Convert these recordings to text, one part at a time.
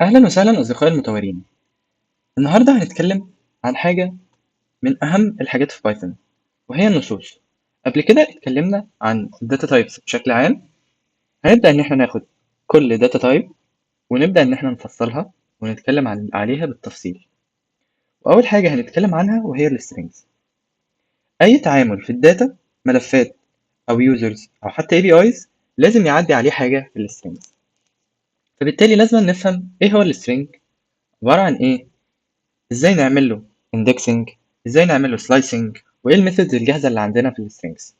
أهلا وسهلا أصدقائي المطورين. النهاردة هنتكلم عن حاجة من أهم الحاجات في بايثون، وهي النصوص. قبل كده اتكلمنا عن الداتا تايبس بشكل عام. هنبدأ إن احنا ناخد كل داتا تايب ونبدأ إن احنا نفصلها ونتكلم عليها بالتفصيل. وأول حاجة هنتكلم عنها وهي السترينجز. أي تعامل في الداتا، ملفات أو يوزرز أو حتى APIs، لازم يعدي عليه حاجة في السترينجز. فبالتالي لازم نفهم إيه هو السترينج، عبارة عن إيه، ازاي نعمل له indexing، ازاي نعمل له slicing، وايه الميثودز الجاهزه اللي عندنا في السترينجز.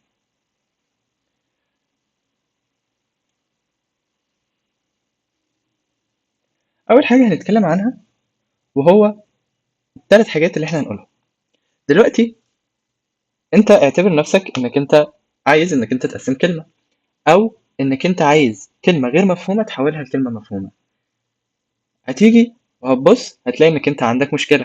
اول حاجه هنتكلم عنها وهو الثلاث حاجات اللي احنا هنقولهم دلوقتي. انت اعتبر نفسك انك انت عايز انك انت تقسم كلمه، او انك انت عايز كلمه غير مفهومه تحولها لكلمه مفهومه. هتيجي وهتبص هتلاقي انك انت عندك مشكله.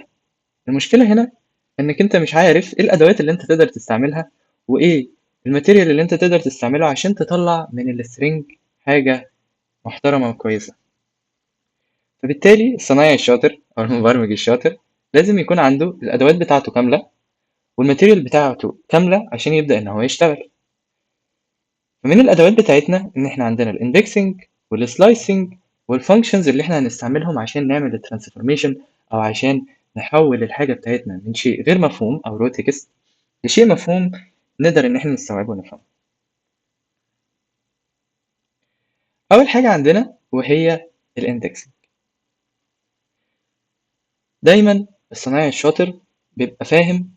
المشكله هنا انك انت مش عارف ايه الادوات اللي انت تقدر تستعملها، وايه الماتيريال اللي انت تقدر تستعمله عشان تطلع من السترينج حاجه محترمه وكويسه. فبالتالي الصنايعي الشاطر أو المبرمج الشاطر لازم يكون عنده الأدوات بتاعته كاملة والماتيريال بتاعته كاملة عشان يبدأ إن هو يشتغل. فمن الأدوات بتاعتنا إن إحنا عندنا الإندكسنج والسلايسنج والفانكشنز اللي إحنا هنستعملهم عشان نعمل الترانسفورميشن، أو عشان نحول الحاجة بتاعتنا من شيء غير مفهوم أو رو تكست لشيء مفهوم نقدر إن إحنا نستوعبه ونفهمه. أول حاجة عندنا وهي الإندكسنج. دايما الصنايعي الشاطر بيبقى فاهم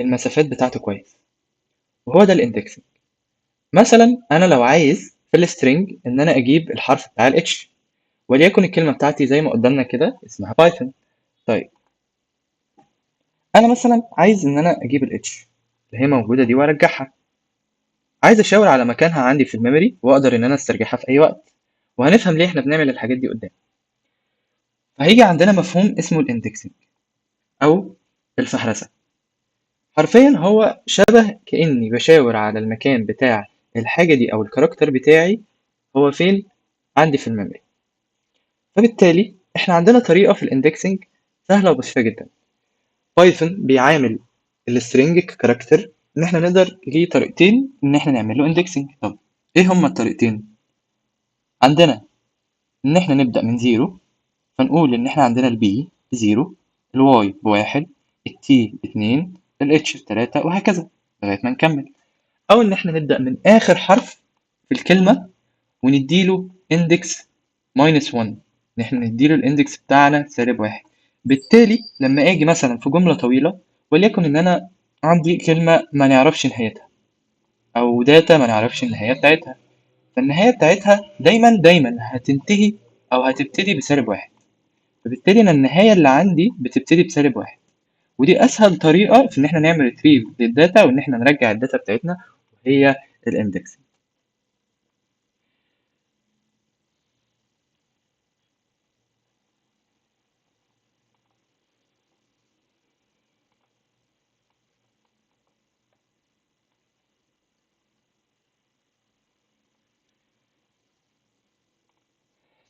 المسافات بتاعته كويس، وهو ده الاندكسنج. مثلا انا لو عايز في السترينج ان انا اجيب الحرف بتاع الاتش، وليكن الكلمه بتاعتي زي ما قدامنا كده اسمها بايثون. طيب انا مثلا عايز ان انا اجيب الاتش اللي هي موجوده دي وارجعها. عايز اشاور على مكانها عندي في الميموري واقدر ان انا استرجعها في اي وقت، وهنفهم ليه احنا بنعمل الحاجات دي قدام. فهيجي عندنا مفهوم اسمه الاندكسنج او الفهرسه. حرفيا هو شبه كاني بشاور على المكان بتاع الحاجه دي او الكاركتر بتاعي هو فين عندي في الميموري. فبالتالي احنا عندنا طريقة في الاندكسنج سهلة وبسيطة جدا. بايثون بيعامل السترينج ككاركتر ان احنا نقدر ليه طريقتين ان احنا نعمل له اندكسنج. طب ايه هما الطريقتين؟ عندنا ان احنا نبدأ من زيرو، فنقول ان احنا عندنا البي زيرو، الواي بواحد، التي باتنين، الاتش بتلاتة، وهكذا لغاية ما نكمل. او ان احنا نبدأ من اخر حرف في الكلمة ونديله اندكس ماينس 1، ان احنا نديله الاندكس بتاعنا سالب واحد. بالتالي لما اجي مثلا في جملة طويلة، وليكن ان انا عندي كلمة ما نعرفش نهايتها او داتا ما نعرفش النهاية بتاعتها، فالنهاية بتاعتها دايما هتنتهي او هتبتدي بسالب واحد. فبالتالي انا النهاية اللي عندي بتبتدي بسالب واحد، ودي اسهل طريقة في ان احنا نعمل ريتريف للداتا وان احنا نرجع الداتا بتاعتنا، وهي الاندكس.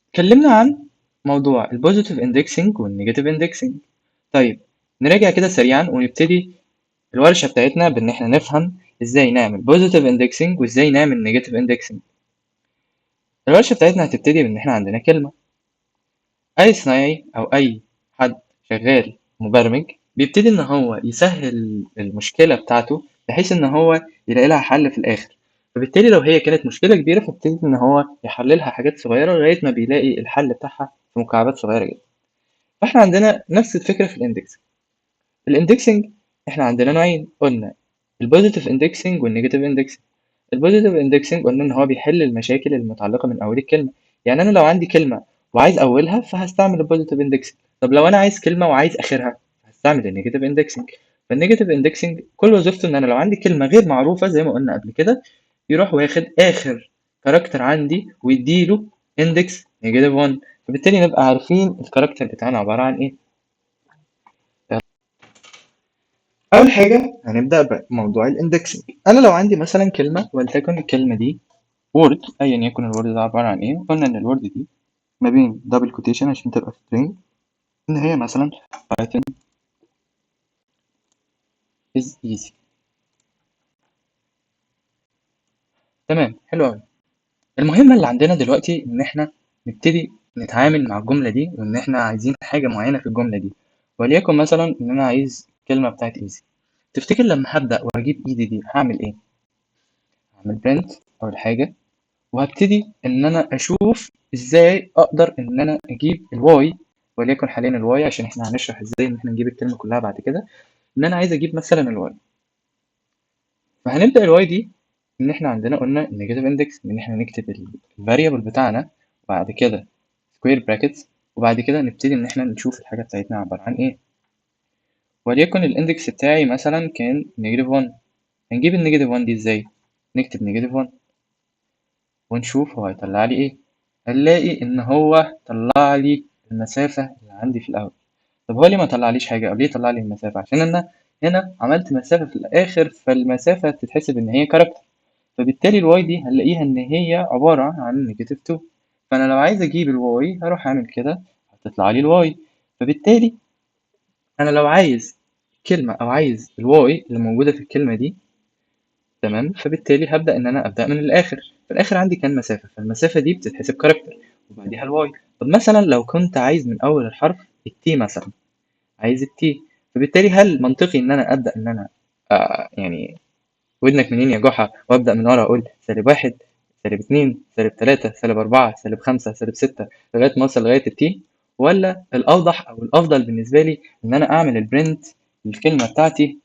اتكلمنا عن موضوع البوزيتيف اندكسنج والنيجاتيف اندكسنج. طيب نراجع كده سريعا ونبتدي الورشة بتاعتنا بإن احنا نفهم ازاي نعمل بوزيتيف اندكسنج وازاي نعمل نيجاتيف اندكسنج. الورشة بتاعتنا هتبتدي بإن احنا عندنا كلمة. أي صنايعي أو أي حد شغال مبرمج بيبتدي إن هو يسهل المشكلة بتاعته بحيث إن هو يلاقي لها حل في الآخر. فبالتالي لو هي كانت مشكلة كبيرة فبيبتدي إن هو يحللها حاجات صغيرة لغاية ما بيلاقي الحل بتاعها في مكعبات صغيرة جدا. فاحنا عندنا نفس الفكرة في الاندكس. الاندكسنج احنا عندنا نوعين قلنا، البوزيتيف اندكسنج والنيجاتيف اندكسنج. البوزيتيف اندكسنج قلنا ان هو بيحل المشاكل المتعلقه من اول الكلمه. يعني انا لو عندي كلمه وعايز اولها فهستعمل البوزيتيف اندكسنج. طب لو انا عايز كلمه وعايز اخرها هستعمل النيجاتيف اندكسنج. فالنيجاتيف اندكسنج كل وظيفته ان انا لو عندي كلمه غير معروفه زي ما قلنا قبل كده يروح واخد اخر كاركتر عندي ويديله اندكس نيجاتيف 1. فبالتالي نبقى عارفين الكاركتر بتاعنا عباره عن ايه. أول حاجة هنبدأ بموضوع الاندكسنج. أنا لو عندي مثلا كلمة ولتكن الكلمة دي وورد، أيا يكن الوورد ده عبارة عن إيه، قلنا إن الوورد دي ما بين دبل كوتيشن عشان تبقى string ان هي مثلا Python is easy. تمام، حلو قوي. المهمة اللي عندنا دلوقتي ان احنا نبتدي نتعامل مع الجملة دي، وان احنا عايزين حاجة معينة في الجملة دي، وليكن مثلا ان انا عايز كلمة بتاعت easy. تفتكر لما هبدأ واجيب easy دي هعمل ايه؟ هعمل print اول حاجة، وهبتدي ان انا اشوف ازاي اقدر ان انا اجيب الواي، وليكن حاليا الواي عشان احنا هنشرح ازاي ان احنا نجيب الكلمة كلها بعد كده. ان انا عايز اجيب مثلا الواي، فهنبدأ الواي دي ان احنا عندنا قلنا النيجاتيف اندكس، ان احنا نكتب الفاريبل بتاعنا، وبعد كده سكوير براكتس، وبعد كده نبتدي ان احنا نشوف الحاجة بتاعتنا عبارة عن ايه. وليكن الاندكس بتاعي مثلا كان نيجاتيف 1. هنجيب النيجاتيف 1 دي ازاي؟ نكتب نيجاتيف 1 ونشوف هو هيطلع لي ايه. هنلاقي ان هو طلع لي المسافة اللي عندي في الاول. طب هو ليه ما طلعليش حاجة، او ليه طلع لي المسافة؟ عشان انا هنا عملت مسافة في الاخر، فالمسافة تتحسب ان هي كاركتر، فبالتالي الواي دي هنلاقيها ان هي عبارة عن نيجاتيف 2. فانا لو عايز اجيب الواي هروح اعمل كده، هتطلع لي الواي. فبالتالي انا لو عايز كلمة او عايز الواي اللي موجودة في الكلمة دي، تمام، فبالتالي هبدأ ان انا ابدأ من الاخر. في الاخر عندي كان مسافة، فالمسافة دي بتتحسب كاركتر وبعديها الواي. طب مثلا لو كنت عايز من اول الحرف التي مثلا، عايز التي، فبالتالي هل منطقي ان انا ابدأ ان انا يعني ودنك منين يا جحا، وابدأ من ورا اقول -1 -2 -3 -4 -5 -6 لغاية ما اوصل لغاية التي؟ ولا الاوضح او الافضل بالنسبة لي ان انا اعمل البرنت للكلمة بتاعتي،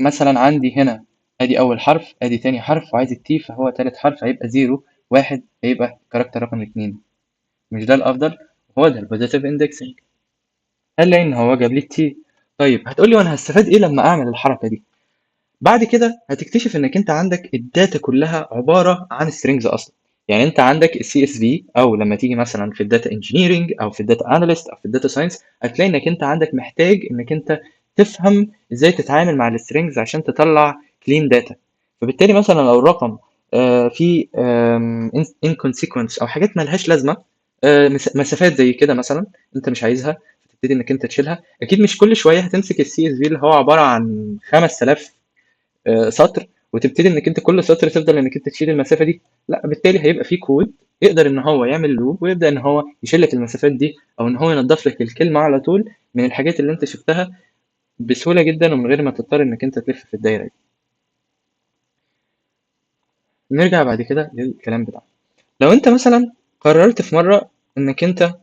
مثلا عندي هنا ادي اول حرف، ادي تاني حرف، وعايز التي فهو تالت حرف، هيبقى 0 1 هيبقى كاركتر رقم 2. مش ده الافضل؟ هو ده البوزيتيف اندكسنج. قال لي ان هو جاب لي التي. طيب هتقول لي وانا هستفاد ايه لما اعمل الحركة دي؟ بعد كده هتكتشف انك انت عندك الداتا كلها عباره عن سترينجز اصلا. يعني انت عندك السي اس في، او لما تيجي مثلا في الداتا انجينيرنج او في الداتا اناليست او في الداتا ساينس، هتلاقي انك انت عندك محتاج انك انت تفهم ازاي تتعامل مع السترينجز عشان تطلع كلين داتا. فبالتالي مثلا لو الرقم في انكونسيكونس او حاجات مالهاش لازمه، مسافات زي كده مثلا انت مش عايزها، تبتدي انك انت تشيلها. اكيد مش كل شويه هتمسك السي اس في اللي هو عباره عن 5000 سطر، وتبتدي انك انت كل سطر تفضل انك انت تشيل المسافه دي. لا، بالتالي هيبقى في كود يقدر ان هو يعمل لوب ويبدا ان هو يشيل لك المسافات دي، او ان هو ينظف لك الكلمه على طول من الحاجات اللي انت شفتها بسهوله جدا، ومن غير ما تضطر انك انت تلف في الدايره دي. نرجع بعد كده للكلام بتاعنا. لو انت مثلا قررت في مره انك انت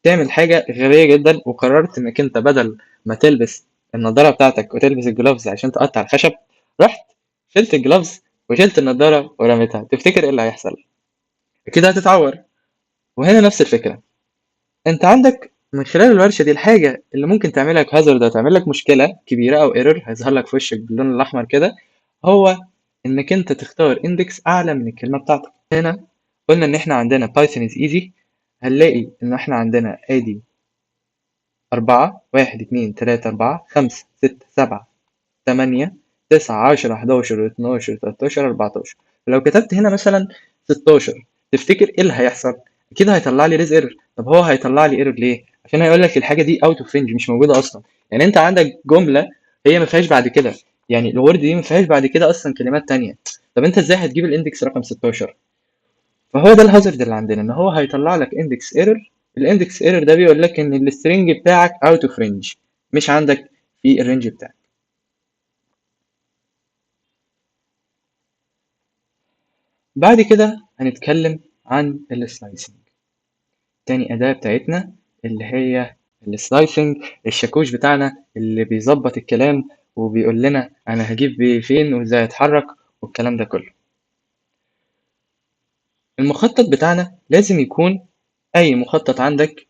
تعمل حاجه غبيه جدا، وقررت انك انت بدل ما تلبس النضاره بتاعتك وتلبس الجلوفز عشان تقطع الخشب، رحت شلت الجلوفز وشلت النضاره ورميتها، تفتكر ايه اللي هيحصل؟ اكيد هتتعور. وهنا نفس الفكره، انت عندك من خلال الورشه دي الحاجه اللي ممكن تعمل لك هازارد، هتعمل لك مشكله كبيره او ايرور هيظهر لك في وشك باللون الاحمر كده، هو انك انت تختار اندكس اعلى من الكلمه بتاعتك. هنا قلنا ان احنا عندنا بايثون از ايزي، هنلاقي ان احنا عندنا ادي 4 1 2 3 4 5 6 7 8 9 10 11 12 13 14. لو كتبت هنا مثلا 16، تفتكر ايه اللي هيحصل؟ اكيد هيطلع لي ريز ايرور. طب هو هيطلع لي ايرور ليه؟ عشان هيقول لك الحاجه دي اوت اوف رينج، مش موجوده اصلا. يعني انت عندك جمله هي ما فيهاش بعد كده، يعني الورد دي ما فيهاش بعد كده اصلا كلمات تانية. طب انت ازاي هتجيب الاندكس رقم 16؟ فهو ده الهازارد اللي عندنا، ان هو هيطلع لك اندكس ايرور. الاندكس ايرور ده بيقول لك ان السترنج بتاعك اوت اوف رينج، مش عندك في الرينج بتاعك. بعد كده هنتكلم عن السلايسنج، تاني أداة بتاعتنا، اللي هي السلايسنج، الشاكوش بتاعنا اللي بيظبط الكلام وبيقول لنا أنا هجيب فين وإزاي أتحرك والكلام ده كله. المخطط بتاعنا لازم يكون أي مخطط عندك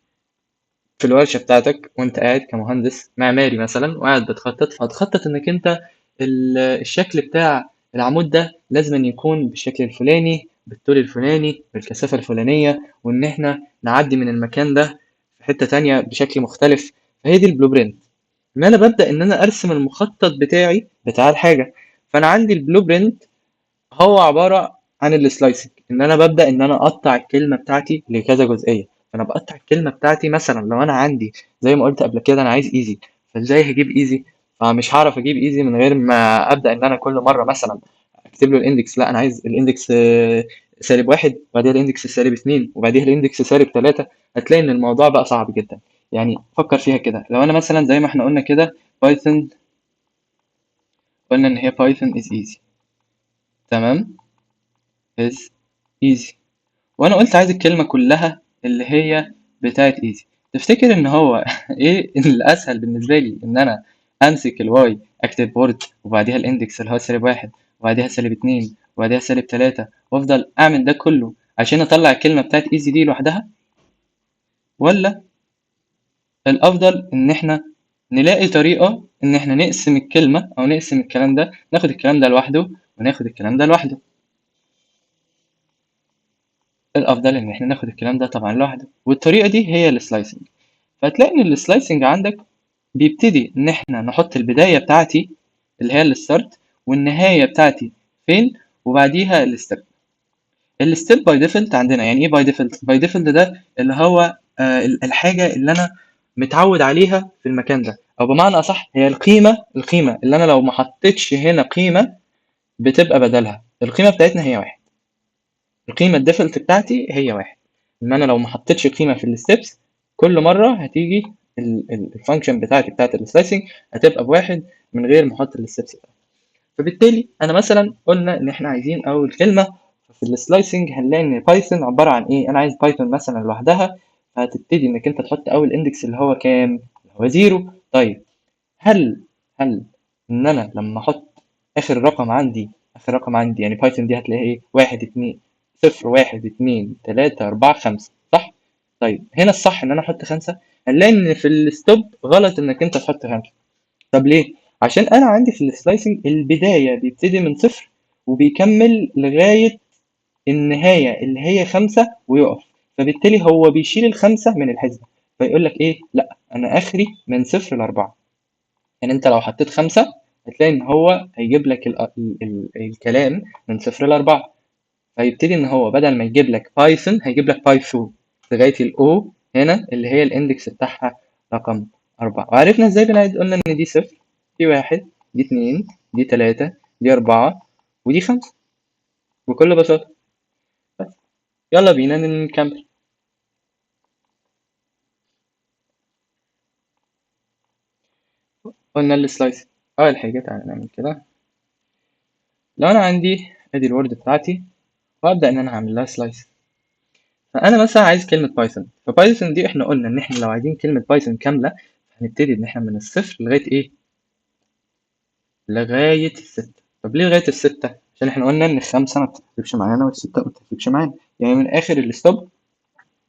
في الورشة بتاعتك وأنت قاعد كمهندس معماري مثلا وقاعد بتخطط، فهتخطط إنك أنت الشكل بتاع العمود ده لازم أن يكون بالشكل الفلاني بالطول الفلاني بالكثافة الفلانية، وإن إحنا نعدي من المكان ده في حتة تانية بشكل مختلف. فهي دي البلو برينت. إن أنا ببدأ إن أنا أرسم المخطط بتاعي بتاع الحاجة. فأنا عندي البلو برينت هو عبارة عن السلايسنج. ان انا ببدا ان انا اقطع الكلمه بتاعتي لكذا جزئيه. فانا بقطع الكلمه بتاعتي، مثلا لو انا عندي زي ما قلت قبل كده انا عايز ايزي، فازاي هجيب ايزي؟ فمش هعرف اجيب ايزي من غير ما ابدا ان انا كل مره مثلا اكتب له الاندكس. لا، انا عايز الاندكس سالب واحد، وبعديها الاندكس سالب اتنين، وبعديها الاندكس سالب تلاته. هتلاقي ان الموضوع بقى صعب جدا. يعني فكر فيها كده، لو انا مثلا زي ما احنا قلنا كده بايثون، قلنا ان هي بايثون is easy. تمام، is easy. وانا قلت عايز الكلمه كلها اللي هي بتاعت ايزي. تفتكر ان هو ايه الاسهل بالنسبه لي؟ ان انا امسك الواي اكتب وورد وبعديها الاندكس اللي هو سالب واحد وبعديها سالب اتنين وبعديها سالب تلاته، وافضل اعمل ده كله عشان اطلع الكلمه بتاعت ايزي دي لوحدها؟ ولا الافضل ان احنا نلاقي طريقه ان احنا نقسم الكلمه او نقسم الكلام ده، ناخد الكلام ده لوحده وناخد الكلام ده لوحده؟ الافضل ان احنا ناخد الكلام ده طبعا لوحده، والطريقه دي هي السلايسنج. فهتلاقي ان السلايسنج عندك بيبتدي ان احنا نحط البدايه بتاعتي اللي هي الستارت، والنهايه بتاعتي فين، وبعديها الستيب. الستيب باي ديفولت عندنا، يعني ايه باي ديفولت؟ باي ديفولت ده اللي هو الحاجه اللي انا متعود عليها في المكان ده، او بمعنى اصح هي القيمه اللي انا لو ما حطيتش هنا قيمه بتبقى بدلها. القيمه بتاعتنا هي واحد، القيمه الديفولت بتاعتي هي واحد. ان انا لو ما حطيتش قيمه في الستبس، كل مره هتيجي الفانكشن بتاعتي بتاعت السلايسنج هتبقى بواحد من غير ما احط الستبس. فبالتالي انا مثلا قلنا ان احنا عايزين اول كلمه في السلايسنج، هنلاقي ان بايثون عباره عن ايه. انا عايز بايثون مثلا لوحدها، فهتبتدي انك انت تحط اول اندكس اللي هو كام؟ اللي هو زيرو. طيب، هل ان انا لما احط اخر رقم عندي يعني بايثون دي هتلاقيها ايه؟ واحد اتنين صفر واحد اتنين تلاته اربعه خمسه، صح؟ طيب هنا الصح ان انا احط خمسه. هنلاقي ان في الستوب غلط انك انت تحط خمسه. طب ليه؟ عشان انا عندي في السلايسنج البدايه بيبتدي من صفر وبيكمل لغايه النهايه اللي هي خمسه ويقف. فبالتالي هو بيشيل الخمسه من الحسبه، فيقول لك ايه؟ لا، انا اخري من صفر لاربعه. يعني انت لو حطيت خمسة هتلاقي ان هو هيجيب لك الكلام من صفر لاربعة. فيبتدي ان هو بدل ما يجيب لك بايثون هيجيب لك بايثون لغاية الاو هنا اللي هي الاندكس بتاعها رقم أربعة. وعرفنا ازاي بنعد؟ قلنا ان دي صفر، دي واحد، دي اتنين، دي تلاتة، دي أربعة، ودي خمسة، بكل بساطة. بس يلا بينا نكمل. قلنا السلايس. أول حاجة تعالى نعمل كده. لو أنا عندي ادي الوورد بتاعتي وأبدأ إن أنا هعمل لها سلايس. فانا مثلا عايز كلمه بايثون، فبايثون دي احنا قلنا ان احنا لو عايزين كلمه بايثون كامله هنبتدي ان احنا من الصفر لغايه ايه؟ لغايه السته. طب ليه لغايه السته؟ عشان احنا قلنا ان الخمسه ما بتكتبش معانا والسته ما بتكتبش معانا. يعني من اخر الستوب،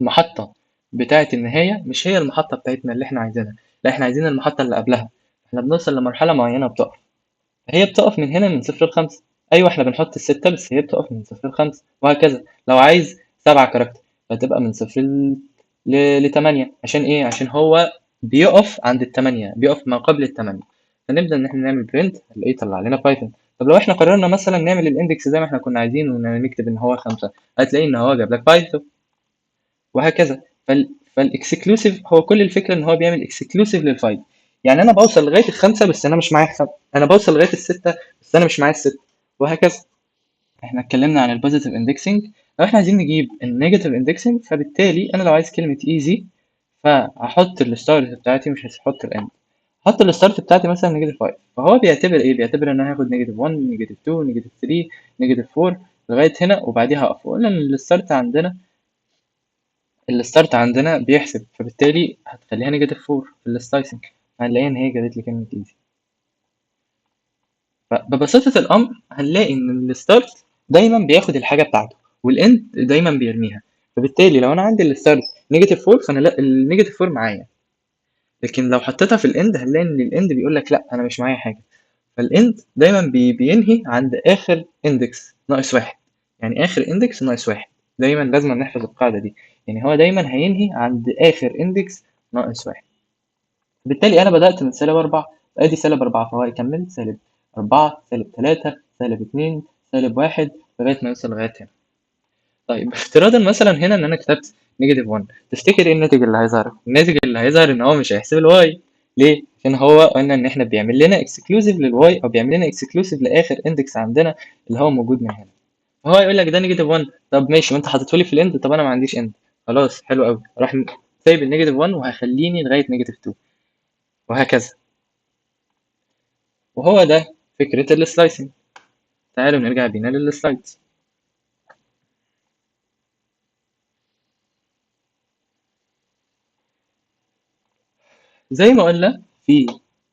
المحطه بتاعه النهايه مش هي المحطه بتاعتنا اللي احنا عايزينها، لا احنا عايزين المحطه اللي قبلها. احنا بنوصل لمرحله معينه بتقف، هي بتقف من هنا من صفر لخمسة. أيوة احنا بنحط الستة بس هي بتقف من صفر لخمسة، وهكذا. لو عايز سبعة كاركتر فتبقى من صفر لتمانية. عشان ايه؟ عشان هو بيقف عند التمانية، بيقف ما قبل التمانية. فنبدأ إن احنا نعمل برنت هنلاقيه يطلع لنا بايثون. طب لو احنا قررنا مثلا نعمل الاندكس زي ما احنا كنا عايزين ونكتب ان هو خمسة، هتلاقي ان هو جاب لك بايثون، وهكذا. فالاكسكلوسيف هو كل الفكره ان هو بيعمل اكسكلوسيف للفايل. يعني انا بوصل لغايه الخمسه بس انا مش معايا خمسه، انا بوصل لغايه السته بس انا مش معايا السته، وهكذا. احنا اتكلمنا عن البوزيتيف اندكسنج. لو احنا عايزين نجيب النيجاتيف اندكسنج، فبالتالي انا لو عايز كلمه ايزي فهحط الستارت بتاعتي، مش هحط الاند. هحط الستارت بتاعتي مثلا نيجاتيف 5، فهو بيعتبر ايه؟ بيعتبر ان انا هاخد نيجاتيف 1 نيجاتيف 2 نيجاتيف 3 نيجاتيف 4 لغايه هنا وبعديها اقف. وقلنا ان الستارت عندنا بيحسب، فبالتالي هتخليها نيجاتيف 4 في السلايسنج. هنلاقي ان هي جابت لي كلمه ايزي. فببساطه الامر هنلاقي ان الستارت دايما بياخد الحاجه بتاعته والاند دايما بيرميها. فبالتالي لو انا عندي الستارت نيجاتيف 4 فانا لا، النيجاتيف 4 معايا. لكن لو حطيتها في الاند هنلاقي ان الاند بيقول لك لا انا مش معايا حاجه. فالاند دايما بينهي عند اخر اندكس ناقص واحد. يعني اخر اندكس ناقص واحد، دايما لازم نحفظ القاعده دي. يعني هو دايما هينهي عند اخر اندكس ناقص واحد. بالتالي انا بدات من سالب 4، ادي سالب 4 فهو هيكمل سالب 4 سالب 3 سالب 2 سالب 1 لغايه ما يوصل لغايه هنا. طيب افتراضا مثلا هنا ان انا كتبت نيجاتيف 1، تفتكر ايه الناتج اللي هيظهر؟ الناتج اللي هيظهر ان هو مش هيحسب الواي. ليه؟ عشان هو قلنا ان احنا بيعمل لنا اكسكلوسيف للواي، او بيعمل لنا اكسكلوسيف لاخر اندكس عندنا اللي هو موجود من هنا. فهو يقول لك ده نيجاتيف 1، طب ماشي وانت حاطته لي في الاند، طب انا ما عنديش اند، خلاص حلو قوي، راح سايب النيجاتيف 1 وهخليني لغايه نيجاتيف 2، وهكذا. وهو ده فكره السلايسنج. تعالوا نرجع بينا للسلايدز. زي ما قلنا في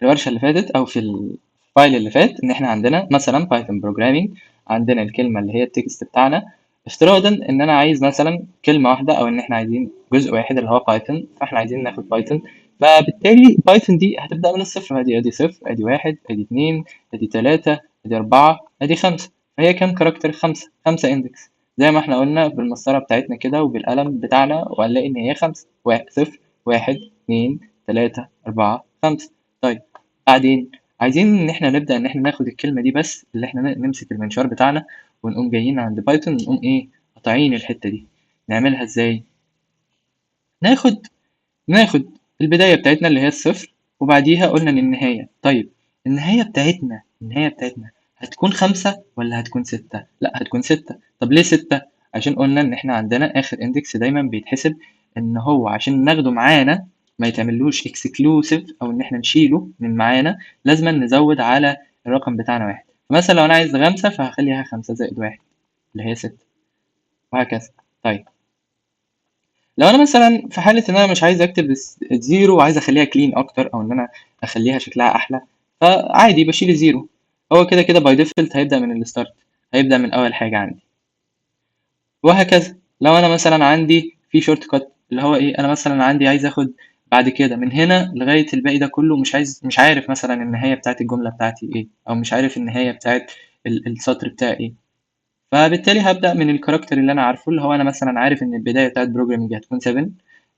الورشة اللي فاتت أو في الفايل اللي فات، إن إحنا عندنا مثلا بايثون بروجرامينج، عندنا الكلمة اللي هي التكست بتاعنا، افتراضا إن أنا عايز مثلا كلمة واحدة، أو إن إحنا عايزين جزء واحد اللي هو بايثون، فإحنا عايزين ناخد بايثون. فبالتالي بايثون دي هتبدأ من الصفر، أدي صفر، أدي واحد، أدي اتنين، أدي تلاتة، أدي أربعة، أدي خمسة. فهي كام كاركتر؟ خمسة إندكس، زي ما إحنا قلنا بالمسطرة بتاعتنا كده وبالقلم بتاعنا، وهنلاقي إن هي خمسة، صفر، واحد، اتنين، تلاتة، أربعة، خمسة. طيب بعدين عايزين إن إحنا نبدأ إن إحنا ناخد الكلمة دي بس، اللي إحنا نمسك المنشار بتاعنا ونقوم جايين عند بايثون، ونقوم إيه قاطعين الحتة دي. نعملها إزاي؟ ناخد ناخد البداية بتاعتنا اللي هي الصفر، وبعديها قلنا إن النهاية. طيب النهاية بتاعتنا هتكون خمسة ولا هتكون ستة؟ لا هتكون ستة. طب ليه ستة؟ عشان قلنا إن إحنا عندنا آخر إندكس دايما بيتحسب إن هو عشان ناخده معانا ما يتعملوش اكسكلوسيف، أو إن إحنا نشيله من معانا، لازم نزود على الرقم بتاعنا واحد. مثلا لو أنا عايز خمسة فهخليها خمسة زائد واحد اللي هي ستة، وهكذا. طيب لو انا مثلا في حاله ان انا مش عايز اكتب الزيرو وعايز اخليها كلين اكتر، او ان انا اخليها شكلها احلى، فعادي بشيل الزيرو. هو كده كده باي ديفولت هيبدا من الستارت، هيبدا من اول حاجه عندي، وهكذا. لو انا مثلا عندي في شورت كات اللي هو ايه، انا مثلا عندي عايز اخد بعد كده من هنا لغايه الباقي ده كله، مش عارف مثلا النهايه بتاعت الجمله بتاعتي ايه، او مش عارف النهايه بتاعت السطر بتاعي ايه. فبالتالي هبدأ من الكاركتر اللي أنا عارفه، اللي هو أنا مثلا عارف إن البداية بتاعت بروجرامنج هتكون 7،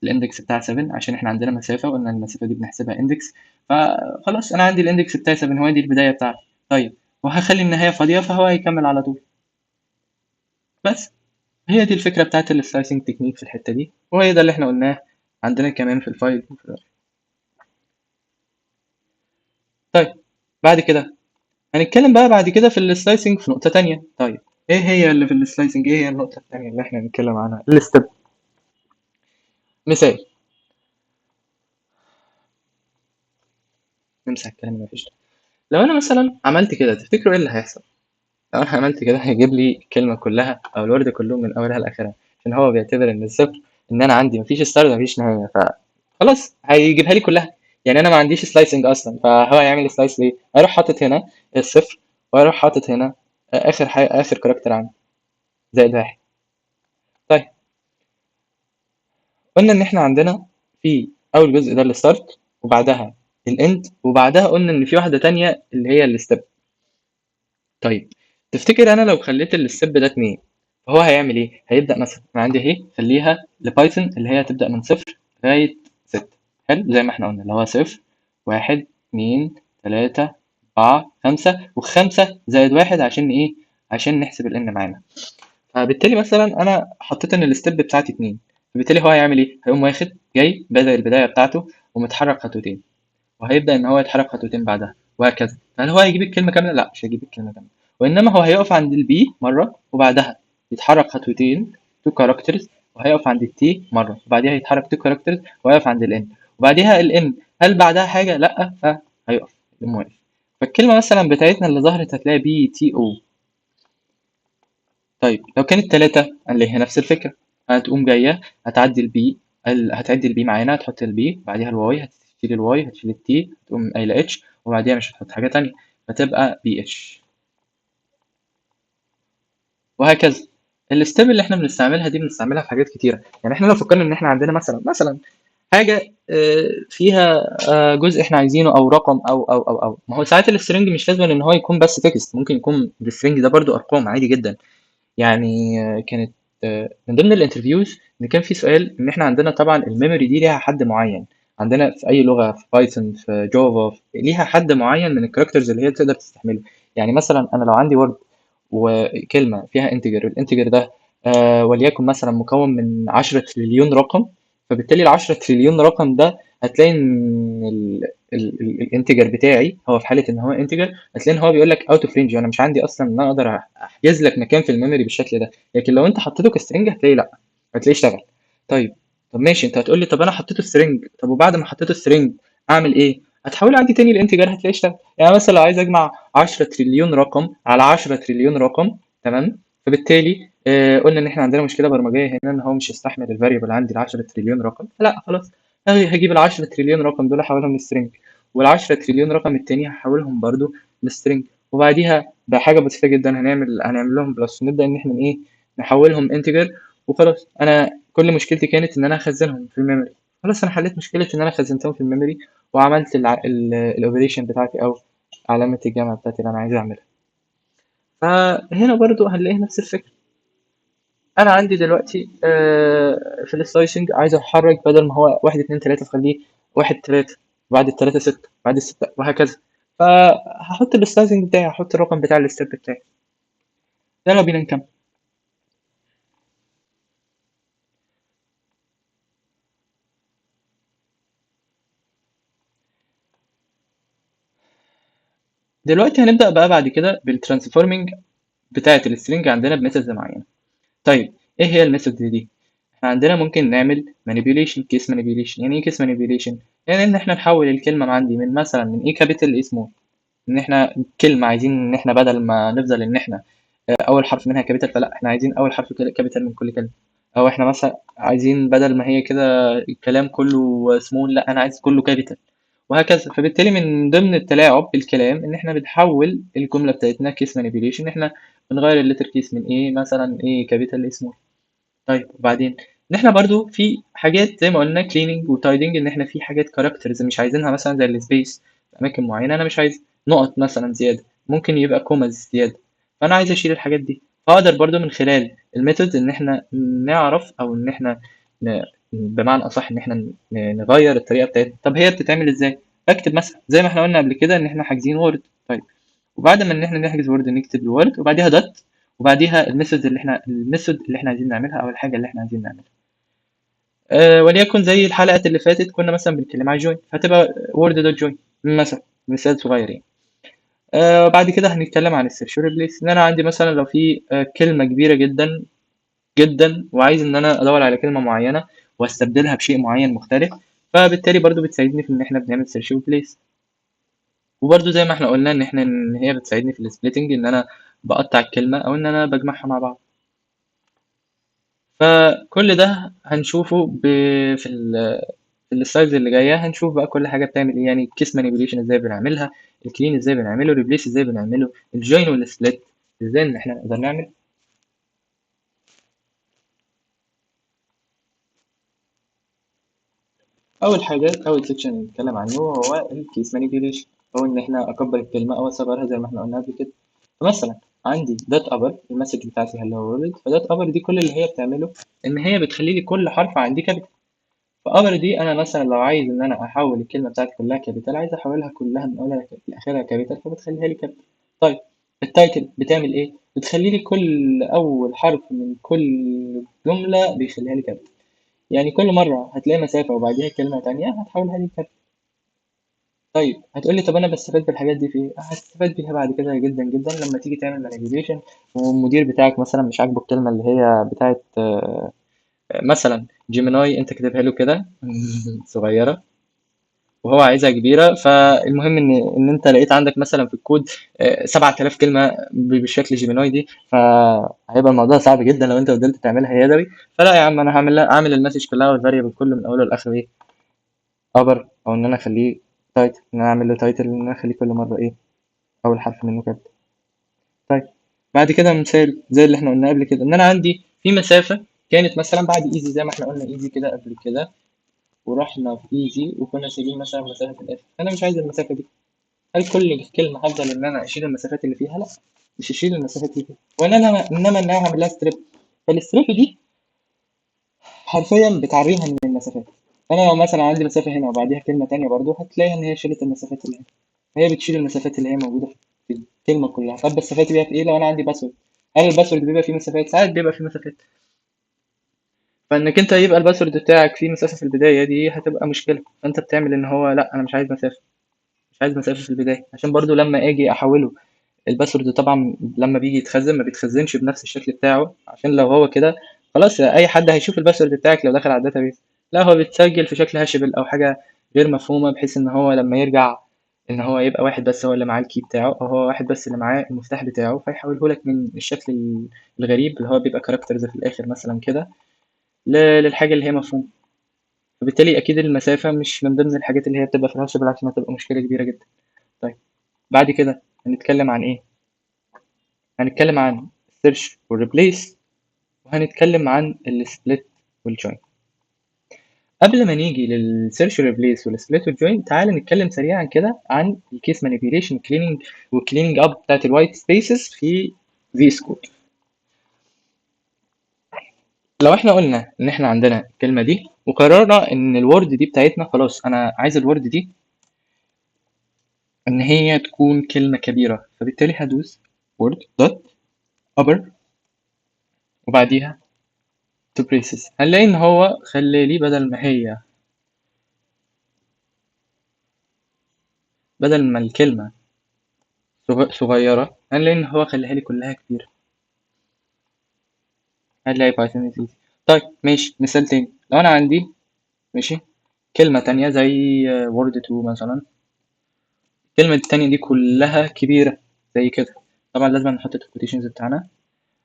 الاندكس بتاع 7، عشان احنا عندنا مسافة وقلنا المسافة دي بنحسبها اندكس. فخلاص أنا عندي الاندكس بتاعي 7، هو دي البداية بتاعتي. طيب وهخلي النهاية فاضية فهو هيكمل على طول. بس هي دي الفكرة بتاعت السلايسنج تكنيك في الحتة دي، وهي ده اللي احنا قلناه عندنا كمان في الفايل. طيب بعد كده هنتكلم بقى بعد كده في السلايسنج في نقطة تانية. طيب ايه هي اللي في السلايسنج، ايه هي النقطة التانية اللي احنا هنتكلم عنها؟ الستيب. مثال، نمسح الكلام اللي مفيش. لو انا مثلا عملت كده تفتكروا ايه اللي هيحصل؟ لو انا عملت كده هيجيب لي الكلمه كلها او الورد كله من اولها لاخرها، عشان هو بيعتبر ان الصفر ان انا عندي مفيش ستارت مفيش نهايه، فخلاص هيجيبها لي كلها. يعني انا ما عنديش سلايسنج اصلا، فهو هيعمل سلايس ليه؟ هيروح حاطط هنا الصفر، وهيروح حاطط هنا اخر حاجه، اخر كاركتر عندي زائد واحد. طيب قلنا ان احنا عندنا في اول جزء ده الستارت، وبعدها الاند، وبعدها قلنا ان في واحده تانية اللي هي الستيب. طيب تفتكر انا لو خليت الستيب ده 2، فهو هيعمل ايه؟ هيبدا مثلا انا عندي اهي، خليها لبايثون اللي هي تبدا من صفر لغايه 6. حلو زي ما احنا قلنا اللي هو صفر، واحد، اتنين، تلاتة، أربعة، خمسة، وخمسة زائد واحد عشان ايه؟ عشان نحسب الان معانا. فبالتالي مثلا انا حطيت ان الستيب بتاعتي 2، فبالتالي هو هيعمل ايه؟ هيقوم واخد جاي بدأ البدايه بتاعته ومتحرك خطوتين، وهيبدأ إن هو يتحرك خطوتين بعدها، وهكذا. هل هو هيجيب الكلمة كاملة؟ لأ مش هيجيب الكلمة كاملة، وإنما هو هيقف عند البي مرة، وبعدها يتحرك خطوتين تو كاركترز، وهيقف عند التي مرة، وبعدها يتحرك تو كاركترز وهيقف عند الان، وبعدها الان. هل بعدها حاجة؟ لأ، فهيقف يقوم واقف. فالكلمة مثلا بتاعتنا اللي ظهرت هتلاقي بي تي او. طيب لو كانت تلاتة هنلاقيها نفس الفكرة، هتقوم جاية هتعدي البي، هتعدي البي معانا، هتحط البي بعديها الواي، هتشيل الواي، هتشيل التي، هتقوم قايلة اتش، وبعديها مش هتحط حاجة تانية، فتبقى بي اتش، وهكذا. الستيب اللي احنا بنستعملها دي بنستعملها في حاجات كتيرة. يعني احنا لو فكرنا ان احنا عندنا مثلا حاجة فيها جزء احنا عايزينه او رقم او ما هو ساعات السترنج مش لازم ان هو يكون بس تكست، ممكن يكون السترنج ده برضو ارقام عادي جدا. يعني كانت من ضمن الانترفيوز ان كان في سؤال ان احنا عندنا طبعا الميموري دي ليها حد معين، عندنا في اي لغه، في بايثون، في جافا، ليها حد معين من الكاركترز اللي هي تقدر تستحمله. يعني مثلا انا لو عندي وورد وكلمه فيها انتجر، الانتجر ده وليكن مثلا مكون من 10 تريليون رقم، فبالتالي ال 10 تريليون رقم ده هتلاقي ان الانتجر بتاعي هو في حاله ان هو انتجر، هتلاقي ان هو بيقول لك اوت اوف رينج، وانا مش عندي اصلا ان انا اقدر احجز لك مكان في الميموري بالشكل ده. لكن لو انت حطيته كسترنج هتلاقي لا، هتلاقيه اشتغل. طيب، طب ماشي، انت هتقول لي طب انا حطيته سترنج، طب وبعد ما حطيته سترنج اعمل ايه؟ هتحوله عادي تاني الانتجر هتلاقيه اشتغل. يعني مثلا لو عايز اجمع 10 تريليون رقم على 10 تريليون رقم، تمام، فبالتالي قلنا ان احنا عندنا مشكله برمجيه هنا ان هو مش يستحمل الفاريبل عندي ال 10 تريليون رقم، لا خلاص، هجيب ال 10 تريليون رقم دول احولهم لسترنج، وال 10 تريليون رقم التاني هحولهم برضو لسترنج، وبعديها بحاجه بسيطه جدا هنعمل لهم بلس، ونبدا ان احنا ايه، نحولهم انتجر، وخلاص. انا كل مشكلتي كانت ان انا اخزنهم في الميموري، خلاص انا حليت مشكله ان انا خزنتهم في الميموري، وعملت الاوبريشن بتاعتي او علامه الجمع بتاعتي اللي انا عايز اعملها. فهنا برضو هنلاقي نفس الفكره. انا عندي دلوقتي في السلايسنج عايز احرك، بدل ما هو 1 2 3 تخليه 1 3، بعد التلاتة 6، بعد الستة وهكذا. فهحط السلايسنج بتاعي، هحط الرقم بتاع الستيب بتاعي. يلا بينا نكمل. دلوقتي هنبدأ بقى بعد كده بالترانسفورمينج بتاعة السترنج عندنا بميثودز معينة. طيب، ايه هي الميثود دي؟ احنا عندنا ممكن نعمل manipulation، كيس manipulation. يعني ايه كيس manipulation؟ يعني ان احنا نحول الكلمة عندي من مثلا من ايه كابيتال لايه سمول. ان احنا كلمة عايزين ان احنا بدل ما نفضل ان احنا اول حرف منها كابيتال، فلا احنا عايزين اول حرف كابيتال من كل كلمة. او احنا مثلا عايزين بدل ما هي كده الكلام كله سمول، لا انا عايز كله كابيتال، وهكذا. فبالتالي من ضمن التلاعب بالكلام ان احنا بنحول الجملة بتاعتنا كيس manipulation، ان احنا بنغير الليتر كيس من ايه مثلا ايه كابيتال لاسمول. طيب وبعدين، ان احنا برضو في حاجات زي ما قلنا كليننج وتايدنج، ان احنا في حاجات كاركترز مش عايزينها، مثلا زي السبيس في اماكن معينه انا مش عايز نقط مثلا زياده، ممكن يبقى كوماز زياده، فانا عايز اشيل الحاجات دي. فاقدر برضو من خلال الميثود ان احنا نعرف، او ان احنا بمعنى اصح ان احنا نغير الطريقه بتاعتنا. طب هي بتتعمل ازاي؟ بكتب مثلا زي ما احنا قلنا قبل كده ان احنا حاجزين وورد. طيب، وبعد ما ان احنا نحجز وورد نكتب الوورد وبعديها دوت، وبعديها الميثود اللي احنا عايزين نعملها، او الحاجه اللي احنا عايزين نعملها. وليكن زي الحلقات اللي فاتت كنا مثلا بنتكلم على جوين، هتبقى وورد دوت جوين مثلا، مثال صغير يعني. بعد كده هنتكلم عن السيرش ريبليس، ان انا عندي مثلا لو في كلمه كبيره جدا جدا، وعايز ان انا ادور على كلمه معينه واستبدلها بشيء معين مختلف، فبالتالي برضو بتساعدني في ان احنا بنعمل سيرش ريبليس. وبرضو زي ما احنا قلنا ان هي بتساعدني في السبليتنج، ان انا بقطع الكلمه او ان انا بجمعها مع بعض. فكل ده هنشوفه في في السلايدز اللي جايه، هنشوف بقى كل حاجه بتعمل ايه، يعني الكيس مانيبيوليشن ازاي بنعملها، الكلين ازاي بنعمله، الريبليس ازاي بنعمله، الجوين والسبليت ازاي ان احنا نقدر نعمل. اول حاجه، اول سيكشن نتكلم عنه هو الكيس مانيبيوليشن، هو ان احنا اكبر الكلمه او اصغرها زي ما احنا قلنا قبل كده. فمثلا عندي دوت ابر، المسج بتاعتي هلو وورلد، فدوت ابر دي كل اللي هي بتعمله ان هي بتخلي لي كل حرف عندي كابيتال. فأمر دي أنا مثلا لو عايز إن أنا أحول الكلمة بتاعتي كلها كابيتال، عايز أحولها كلها من أولها لآخرها كابيتال، فبتخليها لي كابيتال. طيب، التايتل بتعمل إيه؟ بتخلي لي كل أول حرف من كل جملة بيخليها لي كابيتال. يعني كل مرة هتلاقي مسافة وبعديها كلمة تانية هتحولها لي كابيتال. طيب هتقولي طب أنا بستفاد بالحاجات دي في إيه؟ هتستفاد بيها بعد كده جدا جدا لما تيجي تعمل مانيبيوليشن، والمدير بتاعك مثلا مش عاجبه الكلمة اللي هي بتاعت مثلا جيميناي، انت كاتبها له كده صغيره وهو عايزها كبيره، فالمهم ان انت لقيت عندك مثلا في الكود 7000 كلمه بالشكل جيميناي دي، فهيبقى الموضوع صعب جدا لو انت فضلت تعملها يدوي. فلا يا عم، انا اعمل المسج كلها والفاريبل كله من اوله لاخره ايه، ابر، او ان انا اخليه تايتل، ان انا اعمل له تايتل، ان انا اخليه كل مره ايه اول حرف منه كده. طيب، بعد كده مثال زي اللي احنا قلنا قبل كده، ان انا عندي في مسافه كانت مثلا بعد ايزي، زي ما احنا قلنا ايزي كده قبل كده، ورحنا في ايزي وكنا سايبين مثلا مسافه في الاخر، انا مش عايز المسافه دي. هل كل كلمه هفضل ان انا اشيل المسافات اللي فيها؟ لا، مش هشيل المسافات اللي فيها، انما ان انا هعمل لها ستريب. فالستريب دي حرفيا بتعريها من المسافات. انا لو مثلا عندي مسافه هنا وبعديها كلمه تانية برضو، هتلاقيها ان هي شالت المسافات اللي هنا، هي بتشيل المسافات اللي هي موجوده في الكلمه كلها. طب بستفاد بيها في ايه؟ لو انا عندي باسورد، هل الباسورد بيبقى فيه مسافات؟ ساعات بيبقى فيه مسافات. فانك انت يبقى الباسورد بتاعك فيه مسافه في البدايه دي هتبقى مشكله، فانت بتعمل ان هو لا انا مش عايز مسافه، مش عايز مسافه في البدايه، عشان برضو لما اجي احوله. الباسورد طبعا لما بيجي يتخزن ما بيتخزنش بنفس الشكل بتاعه، عشان لو هو كده خلاص اي حد هيشوف الباسورد بتاعك لو دخل على الداتابيس. لا هو بيتسجل في شكل هاشبل او حاجه غير مفهومه، بحيث ان هو لما يرجع ان هو يبقى واحد بس هو اللي معاه الكي بتاعه، او هو واحد بس اللي معاه المفتاح بتاعه، فيحوله لك من الشكل الغريب اللي هو بيبقى كاركترز في الاخر مثلا كده للحاجه اللي هي مفهومه. فبالتالي اكيد المسافه مش من ضمن الحاجات اللي هي بتبقى في الهاشبل، عشان هتبقى مشكله كبيره جدا. طيب بعد كده هنتكلم عن ايه؟ هنتكلم عن search والreplace، وهنتكلم عن السبليت والجوين. قبل ما نيجي للسيرش ريبليس والسبليت والجوين، تعال نتكلم سريعا كده عن الكيس مانيبيوليشن كليننج والكليننج اب بتاعت الوايت سبيسز في في سكول. لو احنا قلنا ان احنا عندنا الكلمه دي وقررنا ان الورد دي بتاعتنا خلاص انا عايز الورد دي ان هي تكون كلمه كبيره، فبالتالي هدوس word dot upper وبعديها to braces. هنلاقي ان هو خلى لي بدل ما الكلمه صغيرة، هنلاقي إن هو خليها لي كلها كبيرة. هنلاقي بايثون easy. طيب ماشي، مثال تاني لو أنا عندي ماشي كلمة تانية زي word 2 مثلا، الكلمة التانية دي كلها كبيرة زي كده. طبعا لازم نحط الكوتيشنز بتاعنا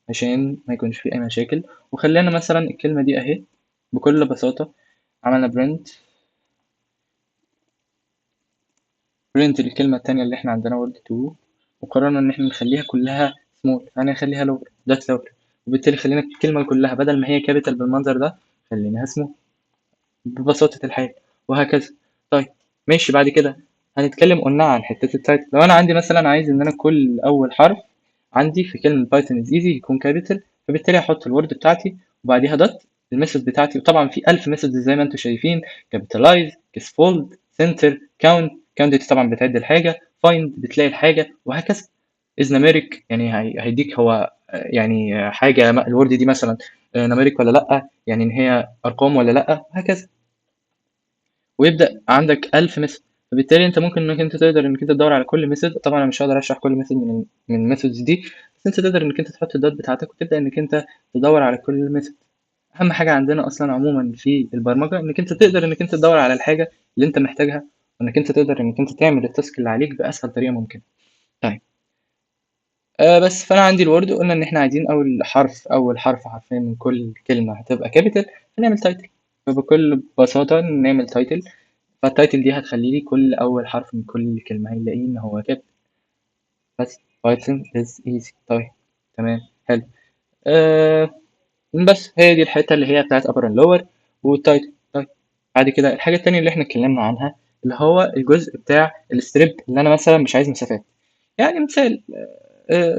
عشان ما يكونش فيه أي مشاكل. وخلينا مثلا الكلمة دي أهي بكل بساطة عملنا print الكلمة التانية اللي احنا عندنا word 2، وقررنا إن احنا نخليها كلها small، يعني نخليها lower ده lower، وبالتالي خلينا الكلمة كلها بدل ما هي كابيتال بالمنظر ده خليناها small ببساطة الحال، وهكذا. طيب ماشي، بعد كده هنتكلم قلنا عن حتة التايتل. لو أنا عندي مثلا عايز إن أنا كل أول حرف عندي في كلمة بايثون از ايزي يكون كابيتال، فبالتالي هحط الورد بتاعتي وبعديها دوت الميثود بتاعتي. وطبعا في 1000 ميثود زي ما انتم شايفين، كابيتالايز، كسفولد، سنتر، كاونت دي طبعا بتعد الحاجة، فايند بتلاقي الحاجة، وهكذا. إذ نميريك يعني هيديك هو يعني حاجة الورد دي مثلا نميريك ولا لأ، يعني إن هي أرقام ولا لأ، وهكذا. ويبدأ عندك 1000 ميثود، فبالتالي انت ممكن انك انت تقدر انك انت تدور على كل ميثود. طبعا انا مش هقدر اشرح كل ميثود من الميثودز دي، بس انت تقدر انك انت تحط الدوت بتاعتك وتبدأ انك انت تدور على كل ميثود. اهم حاجة عندنا اصلا عموما في البرمجة انك انت تقدر انك انت تدور على الحاجة اللي انت محتاجها، وانك انت تقدر انك انت تعمل التاسك اللي عليك باسهل طريقة ممكنة. طيب بس فانا عندي الوورد، قلنا ان احنا عايزين اول حرف حرفيا من كل كلمة هتبقى كابيتال، هنعمل تايتل. فبكل بساطة نعمل تايتل، فالتايتل دي هتخلي لي كل أول حرف من كل كلمة هيلاقيه إن هو كده. بس Python is easy. طيب تمام حلو. آه بس هي دي الحتة اللي هي بتاعت upper and lower والتايتل. طيب بعد كده الحاجة التانية اللي احنا اتكلمنا عنها اللي هو الجزء بتاع الستريب، اللي أنا مثلا مش عايز مسافات. يعني مثال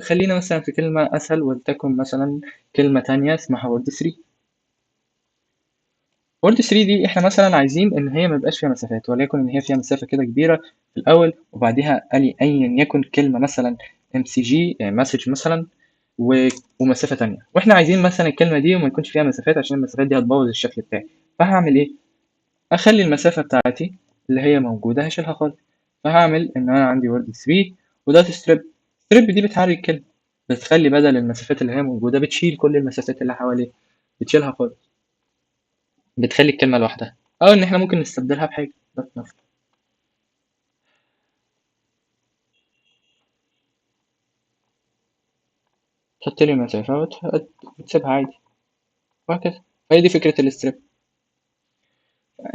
خلينا مثلا في كلمة أسهل، ولتكن مثلا كلمة تانية اسمها word 3. وورد 3 دي احنا مثلا عايزين ان هي ما يبقاش فيها مسافات، وليكن ان هي فيها مسافه كده كبيره في الاول، وبعديها ايا يكن كلمه مثلا ام سي جي يعني مسج مثلا ومسافه تانية، واحنا عايزين مثلا الكلمه دي وما يكونش فيها مسافات عشان المسافات دي هتبوظ الشكل بتاعي. فهعمل ايه؟ اخلي المسافه بتاعتي اللي هي موجوده هشيلها خالص. فهعمل ان انا عندي وورد 3 وده ستريب. ستريب دي بتحرك الكلمه، بتخلي بدل المسافات اللي هي موجوده بتشيل كل المسافات اللي حواليه، بتشيلها خالص، بتخلي الكلمة لوحدها، أو إن إحنا ممكن نستبدلها بحاجة بس مثلا تحط لي مسافة وتسيبها عادي، وهكذا. فهي دي فكرة الستريب.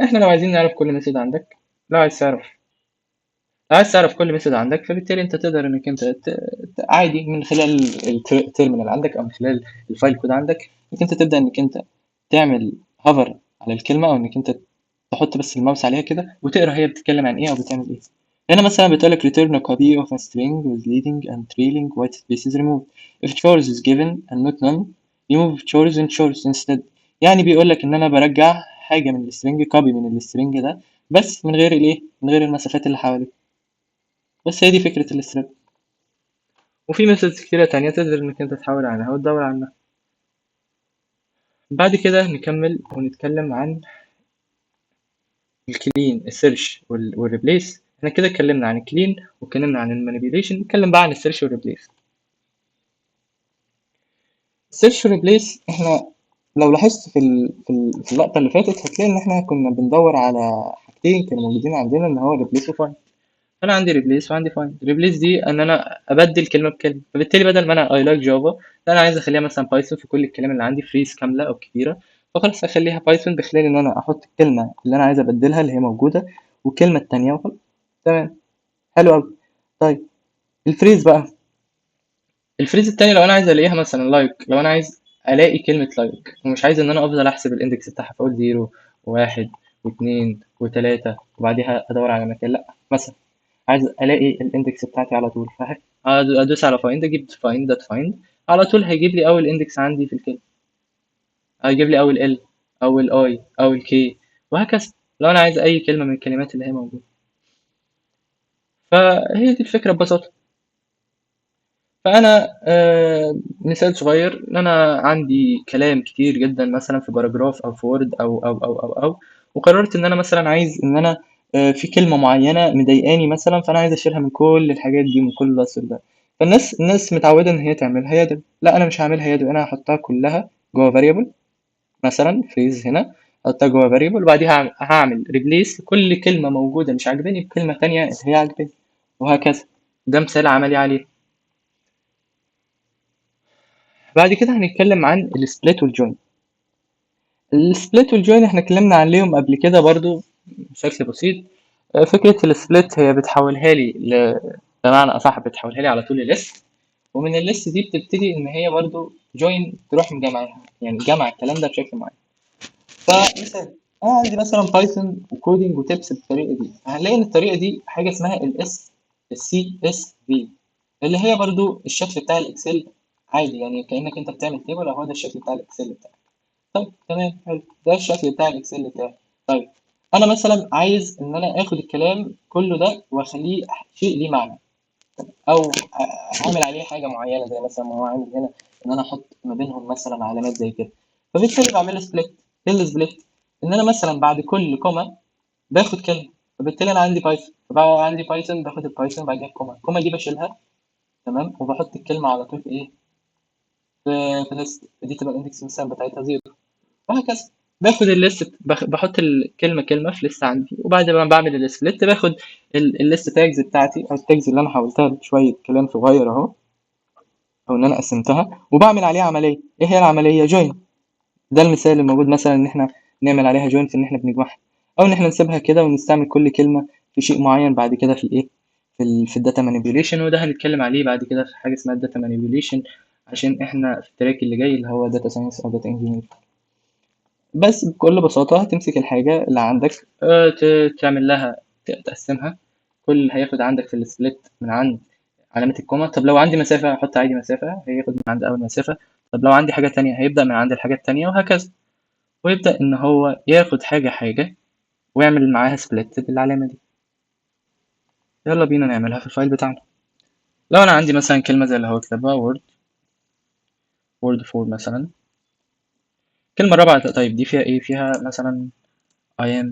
إحنا لو عايزين نعرف كل ميثود عندك، لو عايز تعرف لو عايز تعرف كل ميثود عندك، فبالتالي أنت تقدر إنك أنت عادي من خلال التيرمينال عندك أو من خلال الفايل كود عندك، إنك أنت تبدأ إنك أنت تعمل هوفر على الكلمة، أو إنك أنت تحط بس الماوس عليها كده وتقرا هي بتتكلم عن إيه أو بتعمل إيه. هنا مثلا بتقولك return a copy of a string with leading and trailing white spaces removed if chores is given and not none remove chores and chores instead. يعني بيقولك إن أنا برجع حاجة من السترنج، كوبي من السترنج ده، بس من غير الإيه، من غير المسافات اللي حواليه. بس هي دي فكرة السترنج. وفي ميثودز كتيرة تانية تقدر انك انت تحاول عنها وتدور عنها. بعد كده نكمل ونتكلم عن الكلين، السيرش والريبليس. احنا كده اتكلمنا عن الكلين واتكلمنا عن المانيبيوليشن، نتكلم بقى عن السيرش والريبليس. السيرش والريبليس، احنا لو لاحظت في اللقطة اللي فاتت هتلاقي ان احنا كنا بندور على حاجتين كانوا موجودين عندنا، ان هو ريبليس وفايند. انا عندي ريبليس وعندي فايند. ريبليس دي ان انا ابدل كلمه بكلمه، فبالتالي بدل ما انا اي لايك جافا، لا انا عايز اخليها مثلا بايثون في كل الكلام اللي عندي فريز كامله او كبيره، فخلاص اخليها بايثون بخلال ان انا احط الكلمه اللي انا عايز ابدلها اللي هي موجوده والكلمه التانيه وخلاص. تمام، حلو قوي. طيب الفريز بقى، الفريز التاني لو انا عايز الاقيها مثلا لايك، لو انا عايز الاقي كلمه لايك ومش عايز ان انا افضل احسب الاندكس بتاعها، فاقول 0 و1 و2 و3 وبعديها ادور على مكان، لا مثلا عايز الاقي الاندكس بتاعتي على طول، ادوس على find، اجيب find دوت find، على طول هيجيب لي اول اندكس عندي في الكلمه، هيجيب لي اول ال او الاي او الكي وهكذا، لو انا عايز اي كلمه من الكلمات اللي هي موجوده. فهي دي الفكره ببساطه. فانا مثال صغير، ان انا عندي كلام كتير جدا مثلا في باراجراف او في وورد او وقررت ان انا مثلا عايز ان انا في كلمه معينه مضايقاني مثلا، فانا عايز اشيلها من كل الحاجات دي، من كل الرسم ده. فالناس متعوده ان هي تعملها يدوي، لا انا مش هعملها يدوي، انا هحطها كلها جوه فاريبل، مثلا فريز هنا احطها جوه فاريبل، وبعديها هعمل ريبليس لكل كلمه موجوده مش عاجباني بكلمه تانية اللي هي عاجباني، وهكذا. ده مثال عملي عليه. بعد كده هنتكلم عن السبليت والجوين. السبليت والجوين احنا اتكلمنا عليهم قبل كده برضو بشكل بسيط. فكرة السبليت هي بتحولها لي بمعنى أصح بتحولها لي على طول لليست، ومن الليست دي بتبتدي إن هي برضو جوين تروح مجمعها، يعني جمع الكلام ده بشكل معين. فمثال، أنا عندي مثلا بايثون وكودينج وتبس بالطريقة دي، هنلاقي إن الطريقة دي حاجة اسمها السي اس في، اللي هي برضو الشكل بتاع الإكسل عادي، يعني كأنك أنت بتعمل تيبل، أهو ده الشكل بتاع الإكسل بتاعك. طيب تمام، حلو، ده الشكل بتاع الاكسل بتاعي. طيب انا مثلا عايز ان انا اخد الكلام كله ده واخليه شيء ليه معنى، او اعمل عليه حاجه معينه، زي مثلا ما هو عامل هنا ان انا احط ما بينهم مثلا علامات زي كده، فبالتالي بعمل سبليت. ايه السبليت؟ ان انا مثلا بعد كل كوما باخد كلمه، فبالتالي انا عندي بايثون، فبقى عندي بايثون، باخد البايثون بعد كده الكوما، الكوما دي بشيلها، تمام، وبحط الكلمه على طول في ايه، في ليست، دي تبقى الاندكس مثلا بتاعتها زيرو، وهكذا. باخد الليست، بحط الكلمه كلمه في ليست عندي، وبعد ما بعمل السبليت باخد الليست تاجز بتاعتي او التاجز اللي انا حولتها لشويه كلام صغير اهو، او ان انا قسمتها وبعمل عليها عمليه. ايه هي العمليه؟ جوين. ده المثال اللي موجود مثلا ان احنا نعمل عليها جوين في ان احنا بنجمعها، او ان احنا نسيبها كده ونستعمل كل كلمه في شيء معين بعد كده في الايه، في الداتا مانيبيوليشن، وده هنتكلم عليه بعد كده في حاجه اسمها الداتا مانيبيوليشن، عشان احنا في التراك اللي جاي اللي هو داتا ساينس او داتا انجينير. بس بكل بساطة هتمسك الحاجة اللي عندك، تعمل لها، تقسمها، كل اللي هياخد عندك في السبليت من عند علامة الكومة. طب لو عندي مسافة أحط عادي مسافة، هياخد من عند أول مسافة. طب لو عندي حاجة تانية هيبدأ من عند الحاجة التانية وهكذا، ويبدأ إن هو ياخد حاجة حاجة ويعمل معاها سبليت بالعلامة دي. يلا بينا نعملها في الفايل بتاعنا. لو أنا عندي مثلا كلمة زي اللي هو كتبها وورد فور مثلا، كلمة رابعة، طيب دي فيها إيه؟ فيها مثلا I am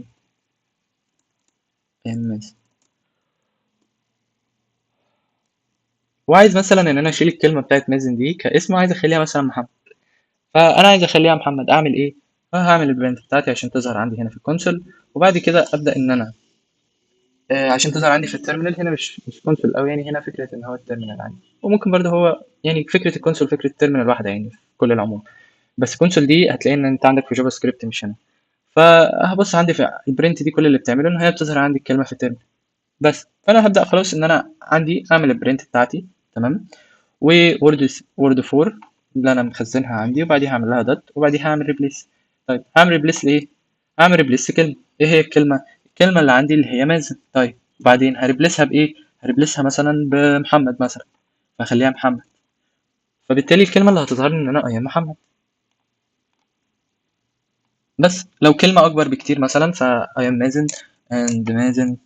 وعايز مثلا ان انا اشيل الكلمه بتاعت مازن دي كاسم، وعايز اخليها مثلا محمد، فانا عايز اخليها محمد، اعمل ايه؟ هعمل البرنت بتاعتي عشان تظهر عندي هنا في الكونسول، وبعد كده ابدا ان انا عشان تظهر عندي في التيرمينال هنا، مش كونسول او يعني هنا فكره ان هو التيرمينال عندي، وممكن برضه هو يعني فكره الكونسول فكره التيرمينال واحده يعني في كل العموم، بس الكونسول دي هتلاقي ان انت عندك في جافا سكريبت مش هنا. فهبص عندي في البرنت دي، كل اللي بتعمله ان هي بتظهر عندي الكلمه في التيرمينال بس. فانا هبدا خلاص ان انا عندي اعمل البرنت بتاعتي، تمام، وورد 4 اللي انا مخزنها عندي، وبعديها هعمل لها دوت، وبعديها هعمل ريبليس. طيب هعمل ريبليس لايه؟ هعمل ريبليس كلمه. ايه هي الكلمه؟ الكلمه اللي عندي اللي هي مازن. طيب بعدين هريبليسها بايه؟ هريبليسها مثلا بمحمد مثلا، فخليها محمد، فبالتالي الكلمه اللي هتظهر لي ان انا ايام محمد. بس لو كلمه اكبر بكتير مثلا ف I am مازن and مازن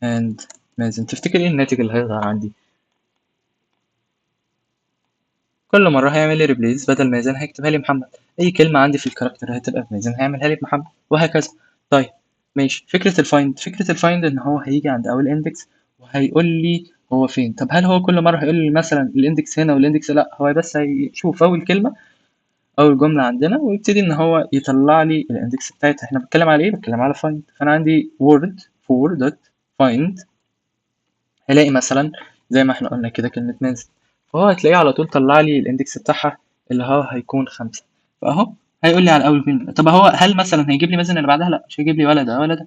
and مازن، تفتكر ايه الناتج اللي هيظهر عندي؟ كل مرة هيعمل لي ريبليس، بدل مازن هيكتبها لي محمد. أي كلمة عندي في الكاركتر هتبقى في مازن هيعملها لي بمحمد، وهكذا. طيب ماشي. فكرة الفايند إن هو هيجي عند أول إندكس وهيقول لي هو فين. طب هل هو كل مرة هيقول لي مثلا الإندكس هنا والإندكس لأ؟ هو بس هيشوف أول كلمة، أول جملة عندنا، ويبتدي إن هو يطلع لي الإندكس بتاعتها. إحنا بنتكلم على إيه؟ بنتكلم على find. فأنا عندي word for dot find، هلاقي مثلا زي ما احنا قلنا كده كلمة نانسي، فهو هتلاقيه على طول طلع لي الاندكس بتاعها اللي هو هيكون 5. فاهو هيقول لي على اول كلمة. طب هو هل مثلا هيجيب لي مثلا اللي بعدها؟ لا، مش هيجيب لي ولا ده ولا ده،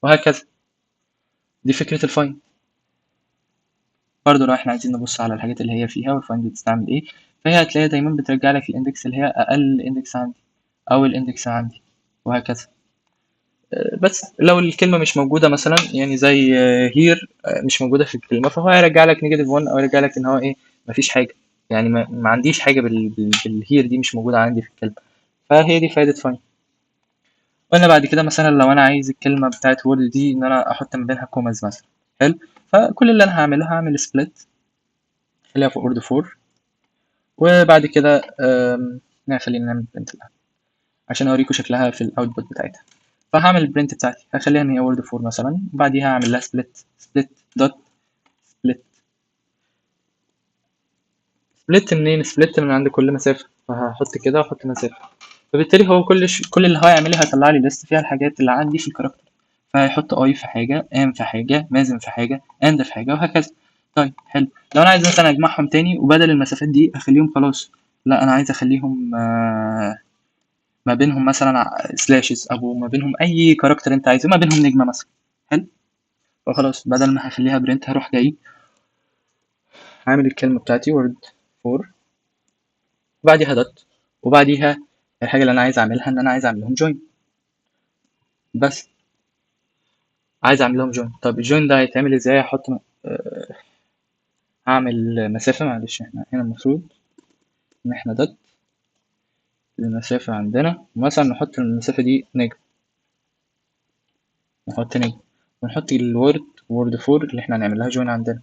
وهكذا. دي فكرة الفايند. برضه لو احنا عايزين نبص على الحاجات اللي هي فيها والفايند بتستعمل ايه، فهي هتلاقيها دايما بترجع لك الاندكس اللي هي اقل اندكس عندي او الاندكس عندي، وهكذا. بس لو الكلمة مش موجودة مثلا، يعني زي هير مش موجودة في الكلمة، فهو هيرجع لك نيجاتيف 1، أو يرجع لك إن هو إيه، مفيش حاجة. يعني ما عنديش حاجة بالهير دي، مش موجودة عندي في الكلمة. فهي دي فايدة فاين. قلنا بعد كده مثلا لو أنا عايز الكلمة بتاعت وورد دي إن أنا أحط ما بينها كوماز مثلا. حلو. فكل اللي أنا هعمله هعمل سبليت، خليها في وورد 4. وبعد كده خلينا نعمل برنت عشان أوريكم شكلها في الأوتبوت بتاعتها. فهعمل البرنت بتاعتي، هخليها ان هي وورد 4 مثلا، وبعديها هعمل لها سبليت دوت سبليت. سبليت منين؟ سبليت من عند كل مسافة، فهحط كده واحط مسافة. فبالتالي هو كل اللي هو هيعمله هيطلع لي ليست فيها الحاجات اللي عندي في الكاركتر. فهيحط اي في حاجة، ام في حاجة، مازن في حاجة، اند في حاجة، وهكذا. طيب حلو. لو انا عايز مثلا اجمعهم تاني، وبدل المسافات دي اخليهم خلاص، لا انا عايز اخليهم ما بينهم مثلا سلاشز، او ما بينهم اي كاركتر انت عايزه، ما بينهم نجمة مثلا. حلو. فخلاص بدل ما هخليها برنت، هروح جاي عامل الكلمة بتاعتي word for، وبعديها دوت، وبعديها الحاجة اللي أنا عايز أعملها إن أنا عايز أعمل لهم join. بس عايز أعمل لهم join. طب الجوين ده هيتعمل إزاي؟ هحط هعمل مسافة. معلش احنا هنا المفروض إن احنا دوت المسافة عندنا، مثلا نحط المسافة دي نجم، نحط نجم، ونحط الوورد word for اللي احنا هنعمل لها join عندنا.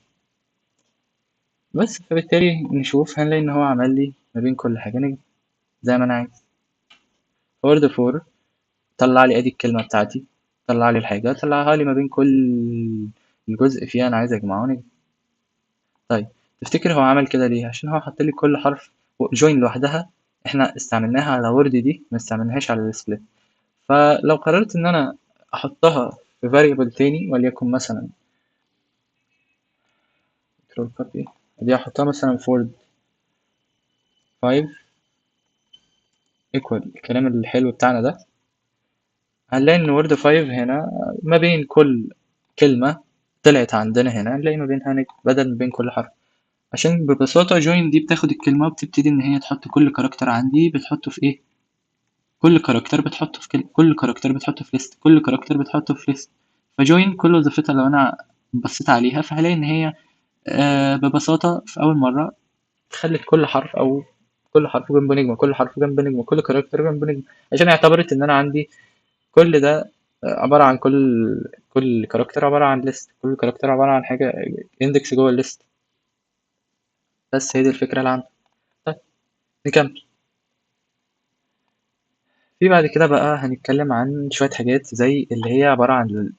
بس فبالتالي نشوف هنلاقي إن هو عمل لي ما بين كل حاجة نجم زي ما أنا عايز. word for طلع لي ادي الكلمة بتاعتي، طلع لي الحاجة، طلعها لي ما بين كل الجزء فيها انا عايز اجمعه نجم. طيب تفتكر هو عمل كده ليه؟ عشان هو حط لي كل حرف جوين لوحدها. احنا استعملناها على وورد دي، ما استعملناهاش على السبليت. فلو قررت ان انا احطها في variable تاني، وليكن مثلا control copy دي، احطها مثلا في word 5 equal الكلام الحلو بتاعنا ده، هنلاقي ان word 5 هنا ما بين كل كلمة طلعت عندنا هنا، نلاقي ما بينها نجم بدل ما بين كل حرف. عشان ببساطة join دي بتاخد الكلمة وبتبتدي إن هي تحط كل كاركتر عندي بتحطه في إيه؟ كل كاركتر بتحطه في كل كاركتر بتحطه في list، كل كاركتر بتحطه في list. فjoin كل وظيفتها لو أنا بصيت عليها، فهلاقي إن هي ببساطة في أول مرة خلت كل حرف، أو كل حرف جنبه نجمة، كل حرف جنبه نجمة، كل كاركتر جنبه نجمة، عشان اعتبرت إن أنا عندي كل ده عبارة عن كل كاركتر عبارة عن list، كل كاركتر عبارة عن حاجة index جوه الليست. بس هي دي الفكرة اللي عندي. طيب نكمل. في بعد كده بقى هنتكلم عن شوية حاجات زي اللي هي عبارة عن ال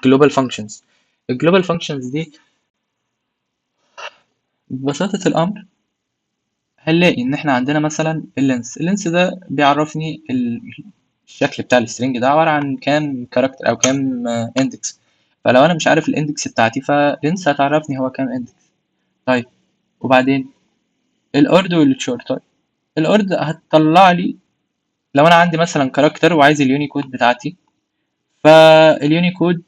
global functions. ال global functions دي ببساطة الأمر هنلاقي إن إحنا عندنا مثلا اللينس ده بيعرفني الشكل بتاع السترنج ده عبارة عن كام كاركتر أو كام اندكس. فلو أنا مش عارف الاندكس بتاعتي، فلينس هتعرفني هو كام اندكس. طيب وبعدين الأورد والتشور. طيب الأورد هتطلع لي لو أنا عندي مثلا كاركتر وعايز اليونيكود بتاعتي، فاليونيكود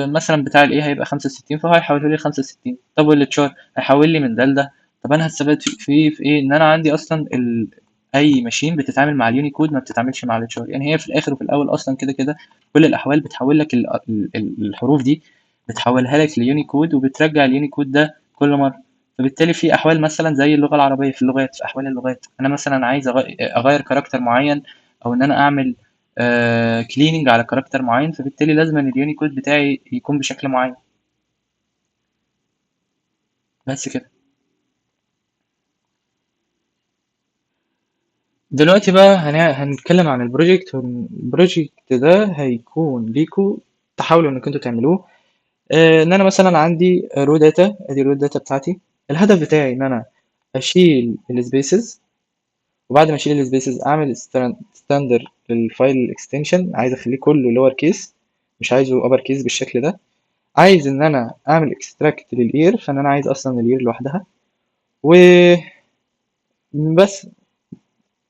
مثلا بتاع الايه هيبقى 65، فهو هيحوله لي 65. طب والتشار هيحول لي من ده لده. طب انا هستفاد في ايه؟ ان انا عندي اصلا اي ماشين بتتعامل مع اليونيكود ما بتتعاملش مع التشار. يعني هي في الاخر وفي الاول اصلا كده كده كل الاحوال بتحول لك الحروف دي، بتحولها لك ليونيكود، وبترجع اليونيكود ده كل مره. فبالتالي في احوال مثلا زي اللغه العربيه، في اللغات، في احوال اللغات انا مثلا عايز اغير كاركتر معين، او ان انا اعمل كليننج على كاركتر معين، فبالتالي لازم ان اليونيكود بتاعي يكون بشكل معين. بس كده. دلوقتي بقى هنتكلم عن البروجكت، والبروجكت ده هيكون ليكوا تحاولوا انكم انتوا تعملوه. ان انا مثلا عندي رو داتا، ادي الرو داتا بتاعتي. الهدف بتاعي ان انا اشيل السبيسز، وبعد ما اشيل السبيسز اعمل ستاندر للفايل اكستنشن. عايز اخليه كله لور كيس، مش عايزه ابر كيس بالشكل ده. عايز ان انا اعمل اكستراكت للاير، فان انا عايز اصلا الاير لوحدها. وبس،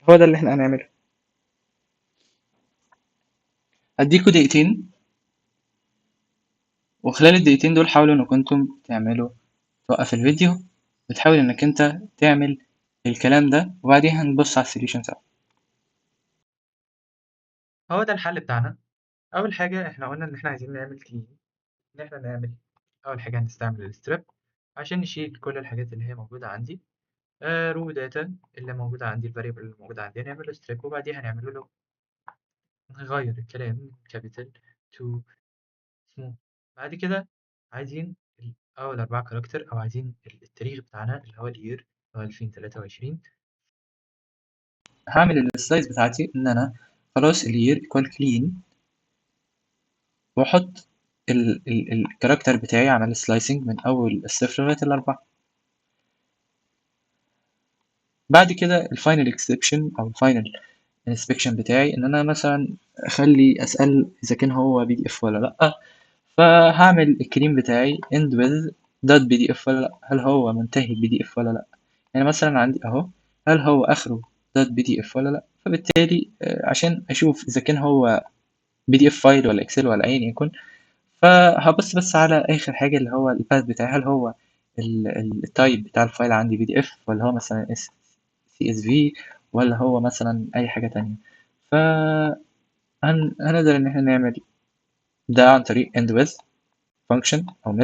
هو ده اللي احنا هنعمله. هديكوا دقيقتين، وخلال الدقيقتين دول حاولوا انكم انتم تعملوا، توقف الفيديو وتحاول انك انت تعمل الكلام ده، وبعديها هنبص على السوليوشن سوا. هو ده الحل بتاعنا. أول حاجة إحنا قلنا إن إحنا عايزين نعمل clean، إن إحنا نعمل أول حاجة هنستعمل الstrip عشان نشيل كل الحاجات اللي هي موجودة عندي. raw data اللي موجودة عندي، الvariable اللي موجودة عندي هنعمل له strip، وبعديها هنعمل له نغير الكلام capital to small. بعد كده عايزين أول 4 كاركتر، أو عايزين التاريخ بتاعنا اللي هو الyear، اللي هو 2023. هعمل السلايس بتاعتي ان انا خلاص الير ايكوال كلين، واحط الكاركتر بتاعي عمل سلايسنج من اول الصفر لغايه الاربعه. بعد كده الفاينل اكسبشن او الفاينل انسبكشن بتاعي ان انا مثلا اخلي اسال اذا كان هو بي دي اف ولا لا. فهعمل الكليم بتاعي end with دوت بي دي اف ولا لا، هل هو منتهي بي دي اف ولا لا. يعني مثلا عندي اهو، هل هو اخره دوت بي دي اف ولا لا. فبالتالي عشان اشوف اذا كان هو بي دي اف فايل ولا اكسل ولا ايا يكن، فهبص بس على اخر حاجه اللي هو الباث بتاعي، هل هو التايب بتاع الفايل عندي بي دي اف ولا هو مثلا سي اس في، ولا هو مثلا اي حاجه تانية. هنقدر ان احنا نعمل ده عن طريق end with function او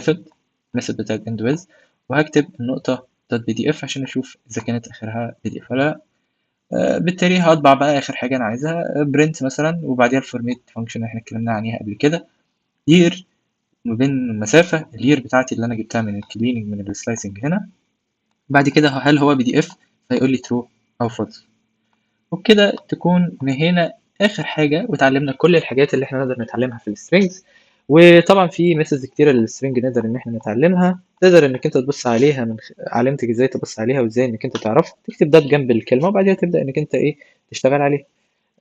method بتاعت end with، وهكتب النقطه .pdf عشان اشوف اذا كانت اخرها pdf ولا لا. بالتالي هطبع بقى اخر حاجه انا عايزها print مثلا، وبعديها الفورميت function اللي احنا اتكلمنا عليها قبل كده year، ما بين المسافه الير بتاعتي اللي انا جبتها من الكليننج من السلايسنج هنا. بعد كده هل هو بي دي اف، فيقول لي true او false. وبكده تكون نهينا آخر حاجة، واتعلمنا كل الحاجات اللي احنا نقدر نتعلمها في السترينجز. وطبعا في ميثودز كتيرة للسترينج نقدر ان احنا نتعلمها، تقدر انك انت تبص عليها علمتك ازاي تبص عليها، وازاي انك انت تعرف تكتب ده جنب الكلمة، وبعدها تبدأ انك انت ايه تشتغل عليها.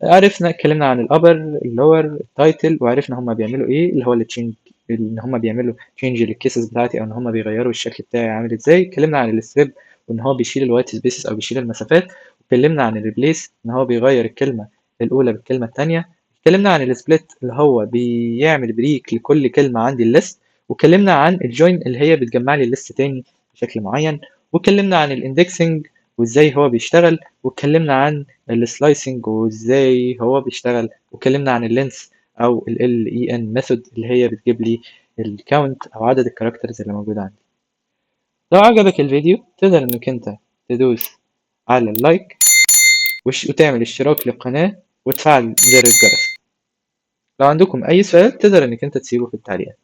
عرفنا اتكلمنا عن الابر اللور التايتل، وعرفنا هما بيعملوا ايه اللي هو التشينج، ان هما بيعملوا تشينج للكيسز بتاعتي، او ان هما بيغيروا الشكل بتاعي عامل ازاي. اتكلمنا عن الستريب، وان هو بيشيل الوايت سبيسز او بيشيل المسافات. اتكلمنا عن الريبليس، ان هو بيغير الكلمه الاولى بالكلمه الثانيه. اتكلمنا عن السبليت اللي هو بيعمل بريك لكل كلمه عندي الليست. واتكلمنا عن الجوين اللي هي بتجمع لي الليست تاني بشكل معين. واتكلمنا عن الاندكسنج وازاي هو بيشتغل. واتكلمنا عن السلايسنج وازاي هو بيشتغل. واتكلمنا عن اللينس او ال LEN ميثود اللي هي بتجيب لي الكاونت او عدد الكاركترز اللي موجوده عندي. لو عجبك الفيديو تقدر انك انت تدوس على اللايك وتعمل اشتراك للقناه وتفعل زر الجرس. لو عندكم اي سؤال تقدر انك انت تسيبه في التعليقات.